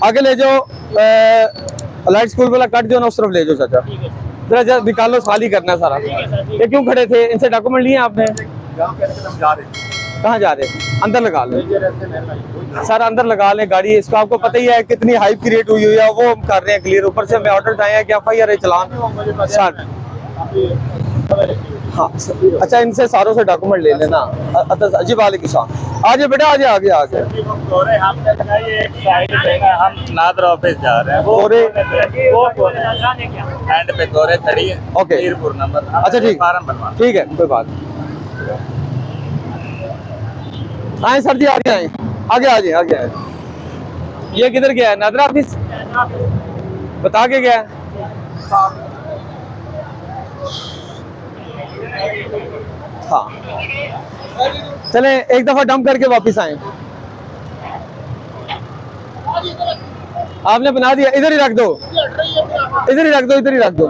आगे ले जाओ, लाइट स्कूल वाला कट जो ना उस तरफ ले जाओ चाचा। जरा निकालो, खाली करना है सारा। ये क्यों खड़े थे? इनसे डॉक्यूमेंट लिए आपने? कहाँ जा रहे? अंदर लगा लो सर, अंदर लगा लें गाड़ी। इसको आपको पता ही है कितनी हाइप क्रिएट हुई है, वो हम कर रहे हैं क्लियर। ऊपर से हमें ऑर्डर आए हैं कि FIR चलान सर। हाँ अच्छा, इनसे सारों से डॉक्यूमेंट ले लेना। जी वालेकुम सलाम। आजे बेटा, आजे आगे आगे। हम नादर ऑफिस जा रहे हैं, एंड पे तोरे खड़ी है। Okay, Mirpur number. अच्छा ठीक, फार्म बनवा। ठीक है, कोई बात। आए सर जी, आगे आए, आगे आगे आगे आए। ये किधर गया है? नादरा ऑफिस बता के गया है। हाँ चले, एक दफा डंप करके वापस आए। आपने बना दिया, इधर ही रख दो, इधर ही रख दो, इधर ही रख दो।